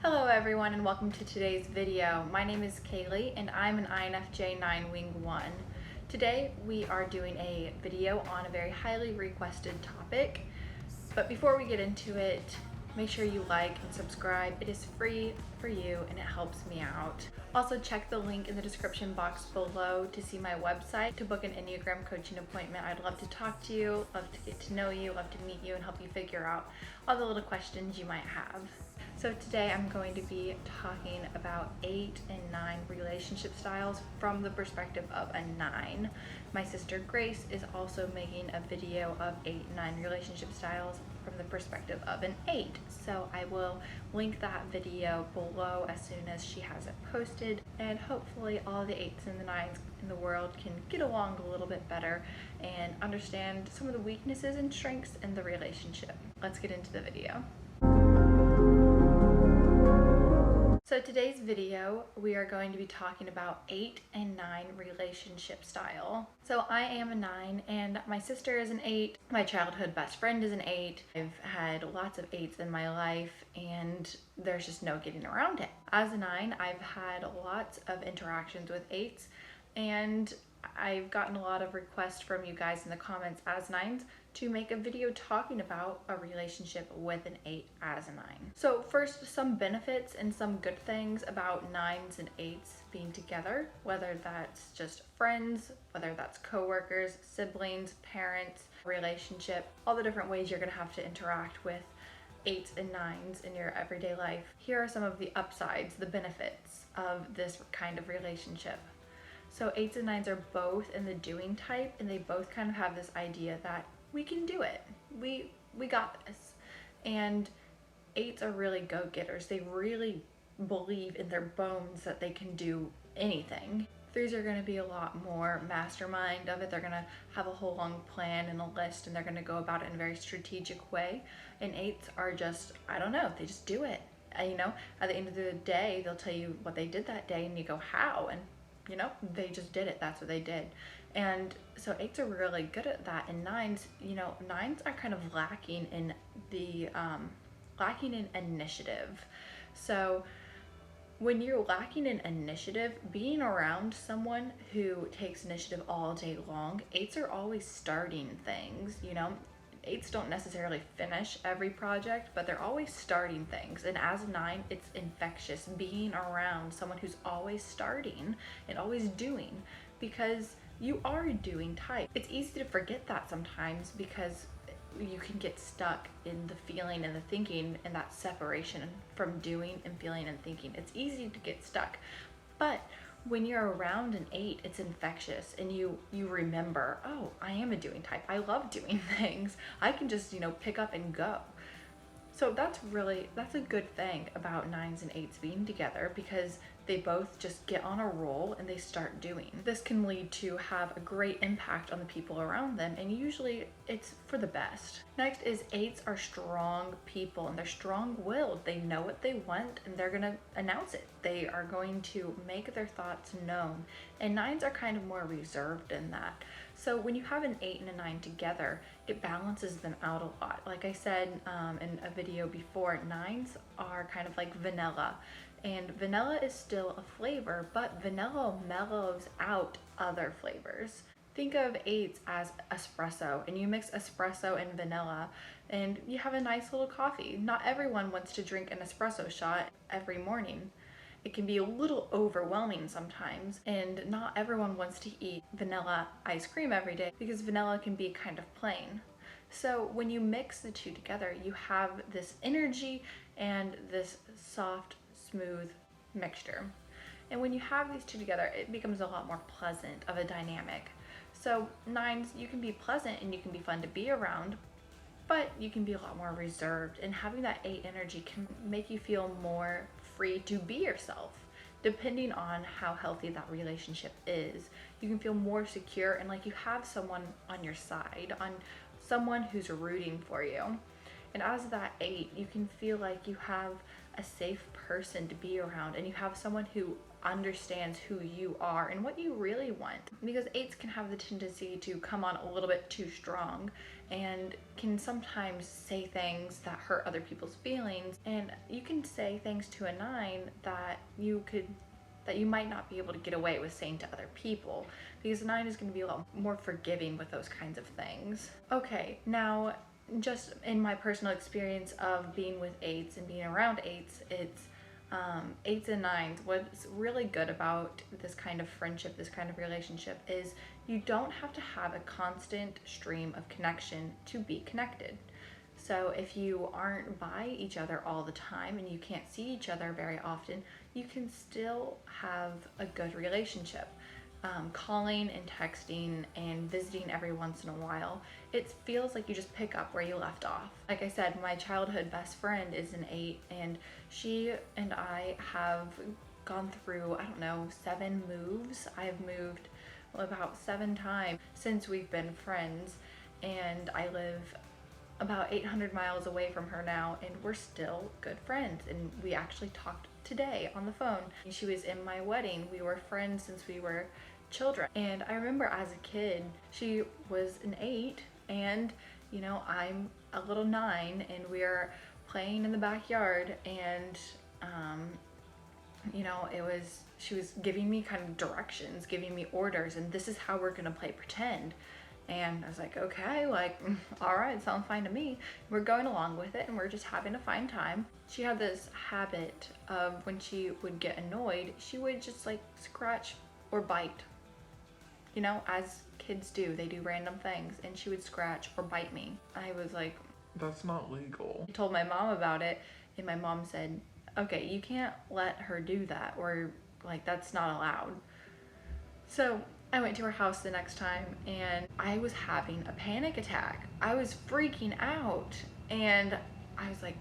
Hello everyone and welcome to today's video. My name is Kaylee and I'm an INFJ 9 Wing 1. Today we are doing a video on a very highly requested topic, but before we get into it, make sure you like and subscribe. It is free for you and it helps me out. Also check the link in the description box below to see my website to book an Enneagram coaching appointment. I'd love to talk to you, love to get to know you, love to meet you and help you figure out all the little questions you might have. So today I'm going to be talking about 8 and 9 relationship styles from the perspective of a 9. My sister Grace is also making a video of 8 and 9 relationship styles from the perspective of an 8. So I will link that video below as soon as she has it posted, and hopefully all the 8s and the 9s in the world can get along a little bit better and understand some of the weaknesses and strengths in the relationship. Let's get into the video. So today's video, we are going to be talking about 8 and 9 relationship style. So I am a 9 and my sister is an 8. My childhood best friend is an 8. I've had lots of 8s in my life and there's just no getting around it. As a 9, I've had lots of interactions with 8s and I've gotten a lot of requests from you guys in the comments as 9s to make a video talking about a relationship with an 8 as a 9. So first, some benefits and some good things about 9s and 8s being together, whether that's just friends, whether that's coworkers, siblings, parents, relationship, all the different ways you're gonna have to interact with 8s and 9s in your everyday life. Here are some of the upsides, the benefits of this kind of relationship. So 8s and 9s are both in the doing type, and they both kind of have this idea that we can do it. We got this. And 8s are really go-getters. They really believe in their bones that they can do anything. 3s are going to be a lot more mastermind of it. They're going to have a whole long plan and a list, and they're going to go about it in a very strategic way. And 8s are just, I don't know, they just do it. And, you know, at the end of the day, they'll tell you what they did that day, and you go, how? And you know, they just did it. That's what they did. And so 8s are really good at that. And 9s, you know, 9s are kind of lacking in the initiative. So when you're lacking in initiative, being around someone who takes initiative all day long, 8s are always starting things, you know. 8s don't necessarily finish every project, but they're always starting things. And as a 9, it's infectious being around someone who's always starting and always doing, because you are a doing type. It's easy to forget that sometimes because you can get stuck in the feeling and the thinking and that separation from doing and feeling and thinking. It's easy to get stuck. But when you're around an 8, it's infectious, and you remember, oh, I am a doing type. I love doing things. I can just, you know, pick up and go. So that's a good thing about 9s and 8s being together, because they both just get on a roll and they start doing. This can lead to have a great impact on the people around them, and usually it's for the best. Next is 8s are strong people, and they're strong-willed. They know what they want and they're gonna announce it. They are going to make their thoughts known. And 9s are kind of more reserved in that. So when you have an 8 and a 9 together, it balances them out a lot. Like I said in a video before, 9s are kind of like vanilla. And vanilla is still a flavor, but vanilla mellows out other flavors. Think of 8s as espresso, and you mix espresso and vanilla, and you have a nice little coffee. Not everyone wants to drink an espresso shot every morning. It can be a little overwhelming sometimes, and not everyone wants to eat vanilla ice cream every day because vanilla can be kind of plain. So when you mix the two together, you have this energy and this soft, smooth mixture. And when you have these two together, it becomes a lot more pleasant of a dynamic. So 9s, you can be pleasant and you can be fun to be around, but you can be a lot more reserved, and having that 8 energy can make you feel more free to be yourself. Depending on how healthy that relationship is, you can feel more secure and like you have someone on your side, on someone who's rooting for you. And as that 8, you can feel like you have a safe person to be around, and you have someone who understands who you are and what you really want. Because 8s can have the tendency to come on a little bit too strong and can sometimes say things that hurt other people's feelings, and you can say things to a 9 that you might not be able to get away with saying to other people, because a 9 is going to be a lot more forgiving with those kinds of things. Okay, now just in my personal experience of being with 8s and being around 8s, it's 8s and 9s. What's really good about this kind of friendship, this kind of relationship, is you don't have to have a constant stream of connection to be connected. So if you aren't by each other all the time and you can't see each other very often, you can still have a good relationship. Calling and texting and visiting every once in a while, it feels like you just pick up where you left off. Like I said, my childhood best friend is an 8, and she and I have gone through, I don't know, 7 moves. I have moved about 7 times since we've been friends, and I live about 800 miles away from her now, and we're still good friends. And we actually talked today on the phone. She was in my wedding. We were friends since we were children. And I remember as a kid, she was an 8, and I'm a little 9, and we're playing in the backyard, and she was giving me kind of directions, giving me orders, and this is how we're gonna play pretend. And I was like, okay, like, all right, sounds fine to me. We're going along with it, and we're just having a fine time. She had this habit of, when she would get annoyed, she would just like scratch or bite. As kids do, they do random things, and she would scratch or bite me. I was like, that's not legal. I told my mom about it, and my mom said, okay, you can't let her do that, or like, that's not allowed. So I went to her house the next time, and I was having a panic attack. I was freaking out, and I was like,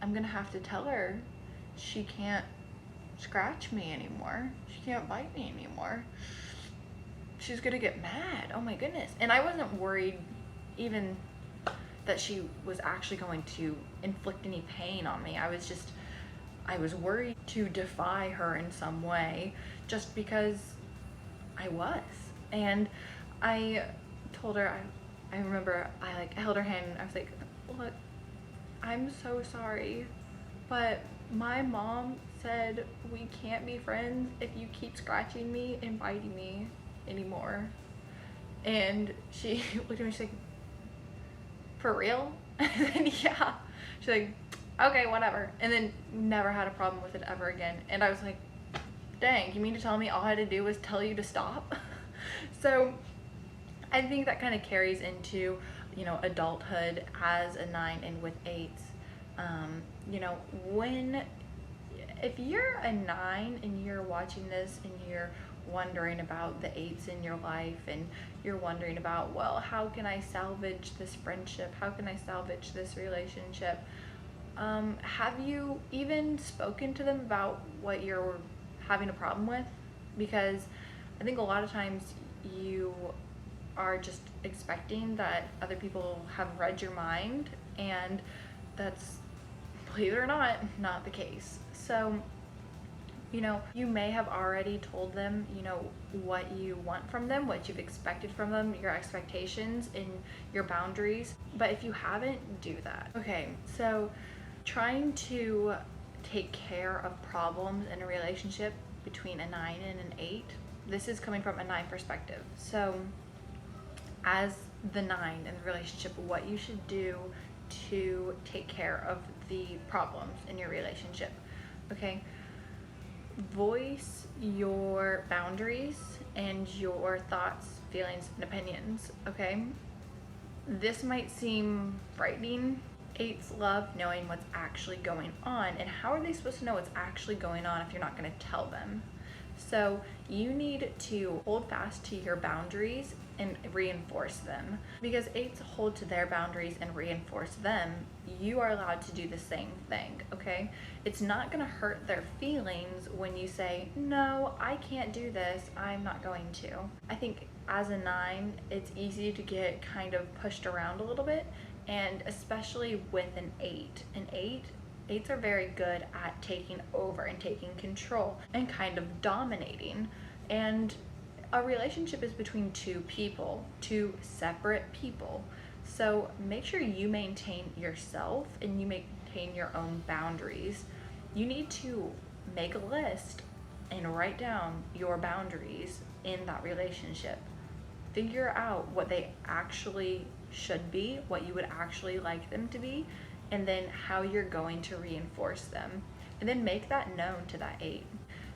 I'm gonna have to tell her she can't scratch me anymore. She can't bite me anymore. She's gonna get mad. Oh my goodness. And I wasn't worried even that she was actually going to inflict any pain on me. I was worried to defy her in some way, just because I was. And I told her, I remember I like held her hand, and I was like, look, I'm so sorry, but my mom said we can't be friends if you keep scratching me and biting me anymore. And she looked at me, she's like, for real? And yeah. She's like, okay, whatever. And then never had a problem with it ever again. And I was like, dang, you mean to tell me all I had to do was tell you to stop? So I think that kind of carries into, adulthood as a 9 and with 8s. If you're a 9 and you're watching this and you're wondering about the 8s in your life, and you're wondering about, well, how can I salvage this friendship? How can I salvage this relationship? Have you even spoken to them about what you're having a problem with? Because I think a lot of times you are just expecting that other people have read your mind, and that's, believe it or not the case. So you may have already told them, what you want from them, what you've expected from them, your expectations and your boundaries. But if you haven't, do that. Okay, so trying to take care of problems in a relationship between a 9 and an 8, this is coming from a 9 perspective. So as the 9 in the relationship, what you should do to take care of the problems in your relationship. Okay, voice your boundaries and your thoughts, feelings, and opinions. Okay, this might seem frightening. 8s love knowing what's actually going on, and how are they supposed to know what's actually going on if you're not going to tell them? So you need to hold fast to your boundaries and reinforce them. Because 8s hold to their boundaries and reinforce them, you are allowed to do the same thing, okay? It's not gonna hurt their feelings when you say, no, I can't do this, I'm not going to. I think as a 9, it's easy to get kind of pushed around a little bit, and especially with an 8. An 8 Eights are very good at taking over and taking control and kind of dominating. And a relationship is between two people, two separate people. So make sure you maintain yourself and you maintain your own boundaries. You need to make a list and write down your boundaries in that relationship. Figure out what they actually should be, what you would actually like them to be, and then how you're going to reinforce them. And then make that known to that eight.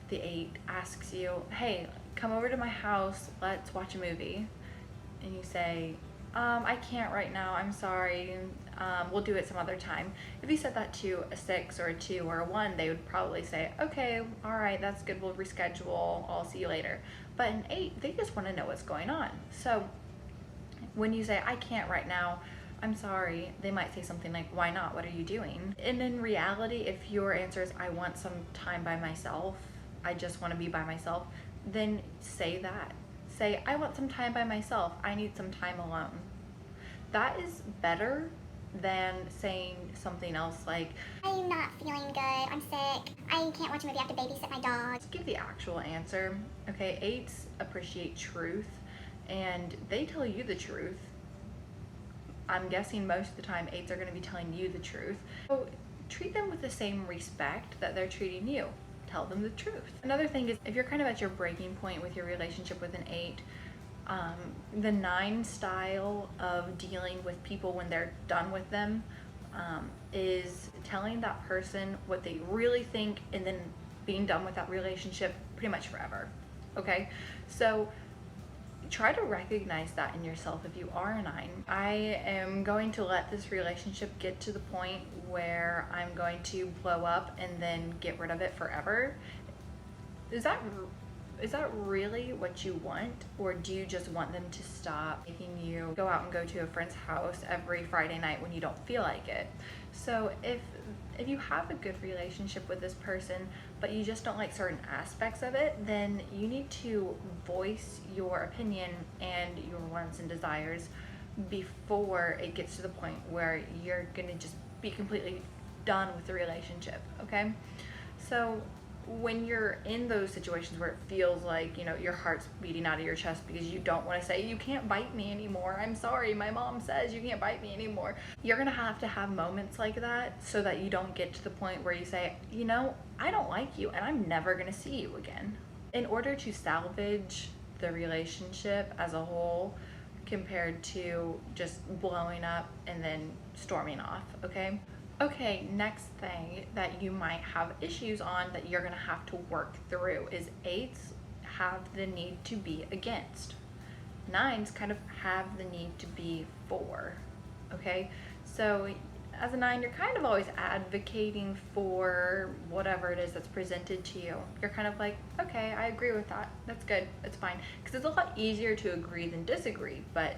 The eight asks you, hey, come over to my house, let's watch a movie. And you say, I can't right now, I'm sorry, we'll do it some other time. If you said that to a 6 or a 2 or a 1, they would probably say, okay, all right, that's good, we'll reschedule, I'll see you later. But an 8, they just want to know what's going on. So when you say, I can't right now, I'm sorry, they might say something like, why not? What are you doing? And in reality, if your answer is, I want some time by myself, I just want to be by myself, then say that. Say, I want some time by myself, I need some time alone. That is better than saying something else like, I'm not feeling good, I'm sick, I can't watch a movie, I have to babysit my dog. just give the actual answer. Okay, 8s appreciate truth and they tell you the truth. I'm guessing most of the time 8s are going to be telling you the truth. So treat them with the same respect that they're treating you. Tell them the truth. Another thing is, if you're kind of at your breaking point with your relationship with an 8, the 9 style of dealing with people when they're done with them is telling that person what they really think and then being done with that relationship pretty much forever. Okay, so try to recognize that in yourself if you are a 9. I am going to let this relationship get to the point where I'm going to blow up and then get rid of it forever. Is that really what you want? Or do you just want them to stop making you go out and go to a friend's house every Friday night when you don't feel like it? So if you have a good relationship with this person, but you just don't like certain aspects of it, then you need to voice your opinion and your wants and desires before it gets to the point where you're gonna just be completely done with the relationship, okay? So when you're in those situations where it feels like, you know, your heart's beating out of your chest because you don't want to say, you can't bite me anymore, I'm sorry, my mom says you can't bite me anymore, you're gonna have to have moments like that so that you don't get to the point where you say, you know, I don't like you and I'm never gonna see you again. In order to salvage the relationship as a whole compared to just blowing up and then storming off, okay? Okay, next thing that you might have issues on that you're gonna have to work through is 8s have the need to be against. 9s kind of have the need to be for, okay? So as a 9, you're kind of always advocating for whatever it is that's presented to you. You're kind of like, okay, I agree with that. That's good, it's fine. Because it's a lot easier to agree than disagree, but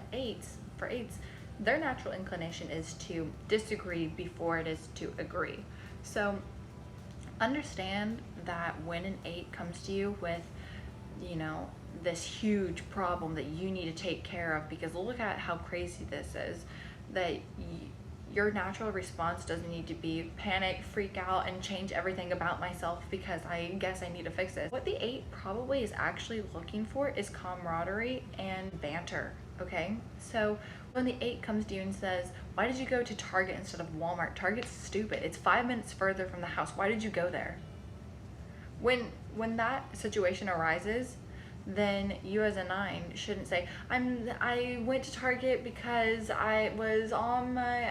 for 8s, their natural inclination is to disagree before it is to agree. So understand that when an 8 comes to you with, you know, this huge problem that you need to take care of, because look at how crazy this is, that your natural response doesn't need to be panic, freak out, and change everything about myself because I guess I need to fix this. What the 8 probably is actually looking for is camaraderie and banter, okay? So when the 8 comes to you and says, why did you go to Target instead of Walmart? Target's stupid. It's 5 minutes further from the house. Why did you go there? When that situation arises, then you as a 9 shouldn't say, I went to Target because I was on my,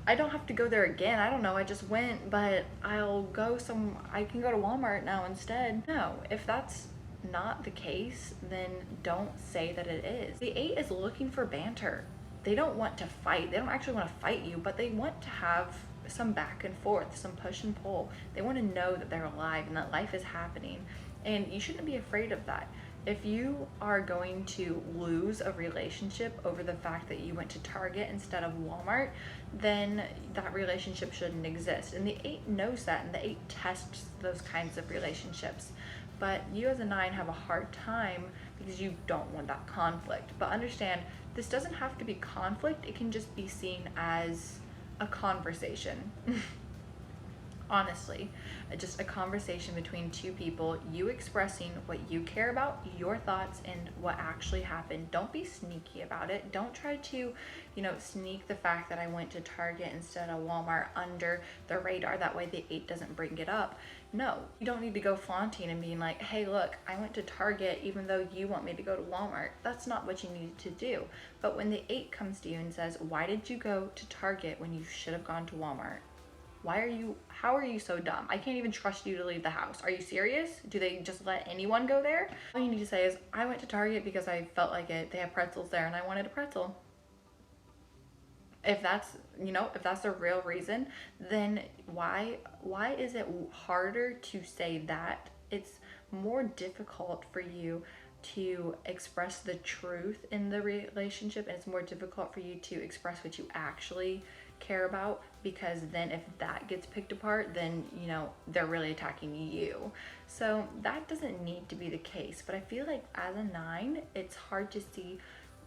I don't have to go there again. I don't know, I just went, but I can go to Walmart now instead. No, if that's not the case, then don't say that it is. The 8 is looking for banter. They don't want to fight. They don't actually want to fight you, but they want to have some back and forth, some push and pull. They want to know that they're alive and that life is happening. And you shouldn't be afraid of that. If you are going to lose a relationship over the fact that you went to Target instead of Walmart, then that relationship shouldn't exist. And the 8 knows that, and the 8 tests those kinds of relationships. But you as a 9 have a hard time because you don't want that conflict. But understand, this doesn't have to be conflict. It can just be seen as a conversation. Honestly, just a conversation between two people, you expressing what you care about, your thoughts, and what actually happened. Don't be sneaky about it. Don't try to, sneak the fact that I went to Target instead of Walmart under the radar. That way the 8 doesn't bring it up. No, you don't need to go flaunting and being like, hey, look, I went to Target even though you want me to go to Walmart. That's not what you need to do. But when the 8 comes to you and says, why did you go to Target when you should have gone to Walmart? How are you so dumb? I can't even trust you to leave the house. Are you serious? Do they just let anyone go there? All you need to say is, I went to Target because I felt like it. They have pretzels there and I wanted a pretzel. If that's, if that's the real reason, then why is it harder to say that? It's more difficult for you to express the truth in the relationship, and it's more difficult for you to express what you actually care about, because then if that gets picked apart, then they're really attacking you. So that doesn't need to be the case, but I feel like as a 9, it's hard to see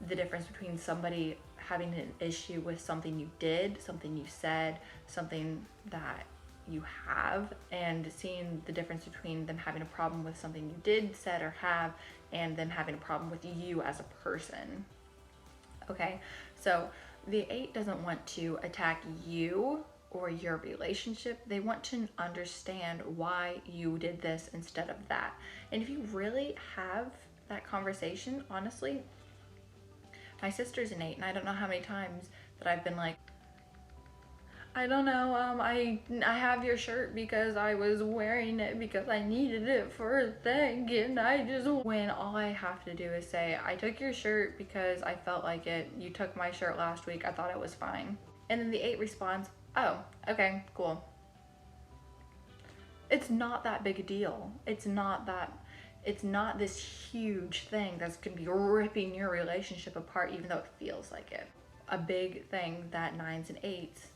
the difference between somebody having an issue with something you did, something you said, something that you have, and seeing the difference between them having a problem with something you did, said, or have, and them having a problem with you as a person. Okay, so the 8 doesn't want to attack you or your relationship. They want to understand why you did this instead of that. And if you really have that conversation, honestly, my sister's an 8, and I don't know how many times that I've been like, I don't know, I have your shirt because I was wearing it because I needed it for a thing, and I just, when all I have to do is say, I took your shirt because I felt like it, you took my shirt last week, I thought it was fine. And then the 8 responds, oh, okay, cool. It's not that big a deal. It's not this huge thing that's gonna be ripping your relationship apart, even though it feels like it. A big thing that 9s and 8s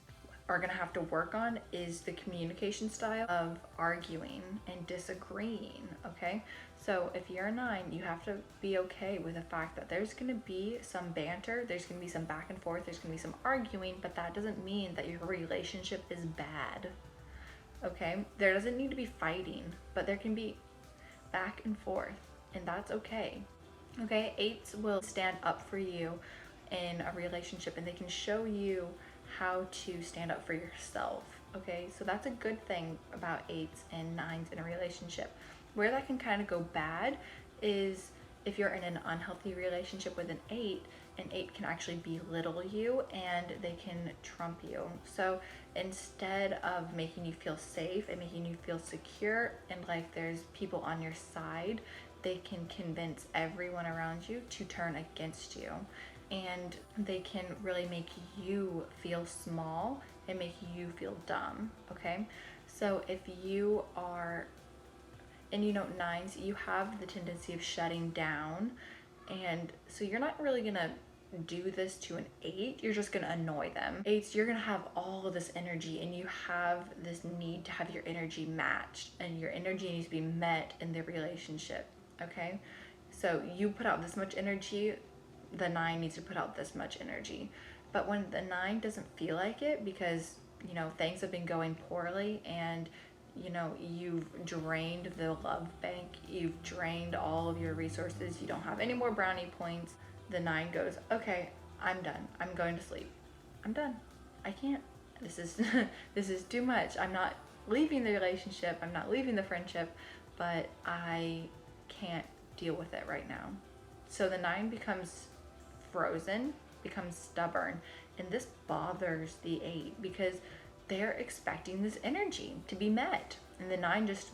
are gonna have to work on is the communication style of arguing and disagreeing, okay? So if you're a 9, you have to be okay with the fact that there's gonna be some banter, there's gonna be some back and forth, there's gonna be some arguing, but that doesn't mean that your relationship is bad, okay? There doesn't need to be fighting, but there can be back and forth, and that's okay. Okay, 8s will stand up for you in a relationship, and they can show you how to stand up for yourself. Okay, so that's a good thing about 8s and 9s in a relationship. Where that can kind of go bad is if you're in an unhealthy relationship with an 8, an 8 can actually belittle you and they can trump you. So instead of making you feel safe and making you feel secure and like there's people on your side, they can convince everyone around you to turn against you. And they can really make you feel small and make you feel dumb, okay? So if you are, and 9s, you have the tendency of shutting down, and so you're not really gonna do this to an 8, you're just gonna annoy them. 8s, you're gonna have all of this energy and you have this need to have your energy matched, and your energy needs to be met in the relationship, okay? So you put out this much energy, the 9 needs to put out this much energy. But when the 9 doesn't feel like it because things have been going poorly, and you've drained the love bank, you've drained all of your resources, you don't have any more brownie points, the 9 goes, okay, I'm done, I'm going to sleep, I'm done, I can't, this is this is too much, I'm not leaving the relationship, I'm not leaving the friendship, but I can't deal with it right now. So the 9 becomes frozen, becomes stubborn, and this bothers the 8 because they're expecting this energy to be met, and the 9 just,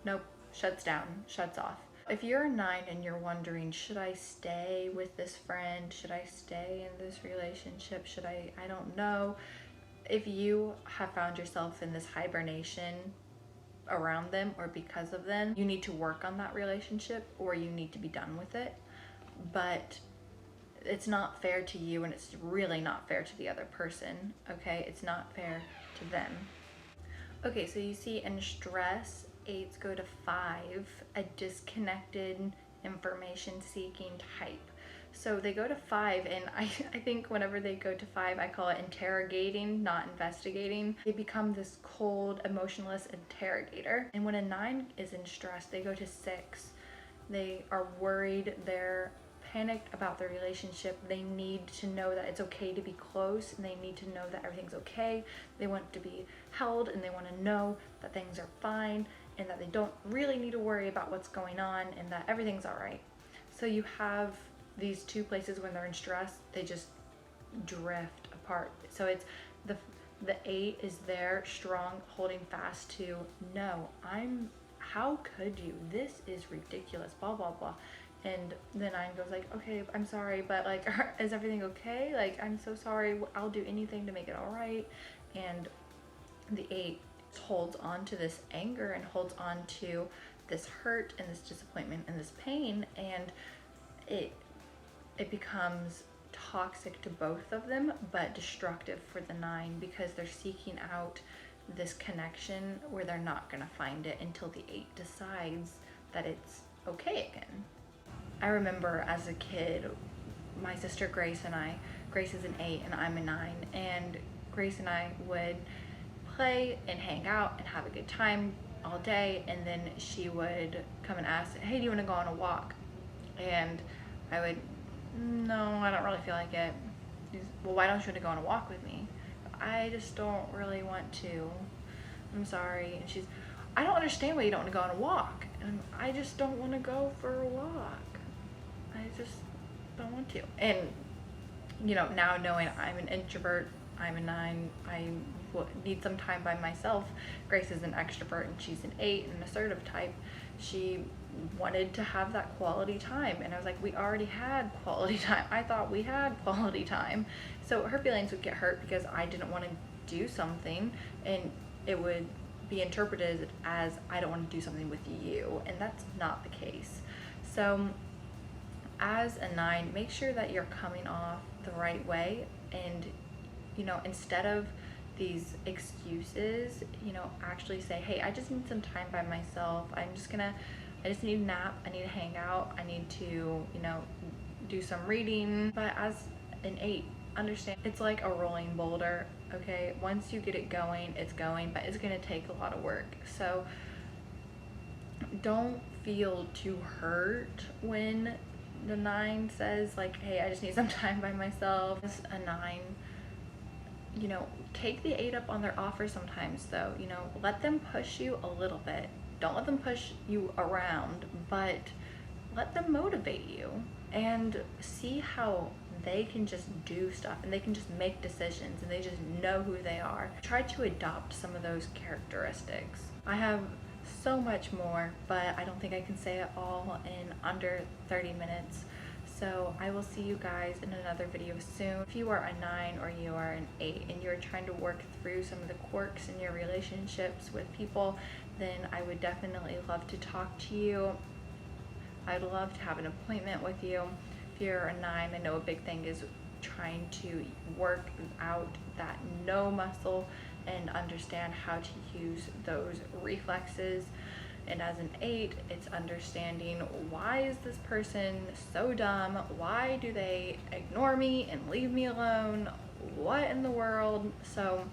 nope, shuts down, shuts off. If you're a 9 and you're wondering, should I stay with this friend? Should I stay in this relationship? Should I don't know. If you have found yourself in this hibernation around them or because of them, you need to work on that relationship or you need to be done with it. But it's not fair to you, and it's really not fair to the other person, okay? It's not fair to them. Okay, so you see in stress, 8s go to 5, a disconnected, information seeking type. So they go to 5, and I think whenever they go to 5, I call it interrogating, not investigating. They become this cold, emotionless interrogator. And when a 9 is in stress, they go to 6. They are worried, they're panicked about their relationship. They need to know that it's okay to be close, and they need to know that everything's okay. They want to be held, and they want to know that things are fine, and that they don't really need to worry about what's going on, and that everything's all right. So you have these two places. When they're in stress, they just drift apart. So it's the 8 is there, strong, holding fast to, no, how could you? This is ridiculous, blah, blah, blah. And the 9 goes like, okay, I'm sorry, but like, is everything okay? Like, I'm so sorry, I'll do anything to make it all right. And the 8 holds on to this anger and holds on to this hurt and this disappointment and this pain, and it becomes toxic to both of them, but destructive for the 9, because they're seeking out this connection where they're not gonna find it until the 8 decides that it's okay again. I remember as a kid, my sister Grace is an 8 and I'm a 9, and Grace and I would play and hang out and have a good time all day, and then she would come and ask, hey, do you want to go on a walk? And I would, no, I don't really feel like it. Well, why don't you want to go on a walk with me? I just don't really want to. I'm sorry. And she's, I don't understand why you don't want to go on a walk. And I just don't want to go for a walk. I just don't want to. And, now knowing I'm an introvert, I'm a 9, I need some time by myself. Grace is an extrovert, and she's an 8, an assertive type. She wanted to have that quality time, and I was like, we already had quality time. I thought we had quality time. So her feelings would get hurt because I didn't want to do something, and it would be interpreted as I don't want to do something with you, and that's not the case. So as a 9, make sure that you're coming off the right way, and instead of these excuses, actually say, hey, I just need some time by myself. I just need a nap. I need to hang out. I need to, do some reading. But as an 8, understand it's like a rolling boulder, okay? Once you get it going, it's going, but it's gonna take a lot of work. So don't feel too hurt when the 9 says like, hey, I just need some time by myself. As a 9, take the 8 up on their offer sometimes, though. Let them push you a little bit. Don't let them push you around, but let them motivate you, and see how they can just do stuff, and they can just make decisions, and they just know who they are. Try to adopt some of those characteristics. I have so much more, but I don't think I can say it all in under 30 minutes. So I will see you guys in another video soon. If you are a 9 or you are an 8 and you're trying to work through some of the quirks in your relationships with people, then I would definitely love to talk to you. I'd love to have an appointment with you. If you're a 9, I know a big thing is trying to work out that no muscle and understand how to use those reflexes. And as an 8, it's understanding, why is this person so dumb? Why do they ignore me and leave me alone? What in the world? So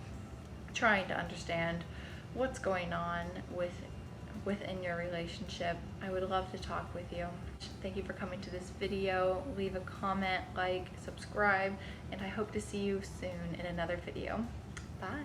trying to understand what's going on within your relationship. I would love to talk with you. Thank you for coming to this video. Leave a comment, like, subscribe, and I hope to see you soon in another video. Bye.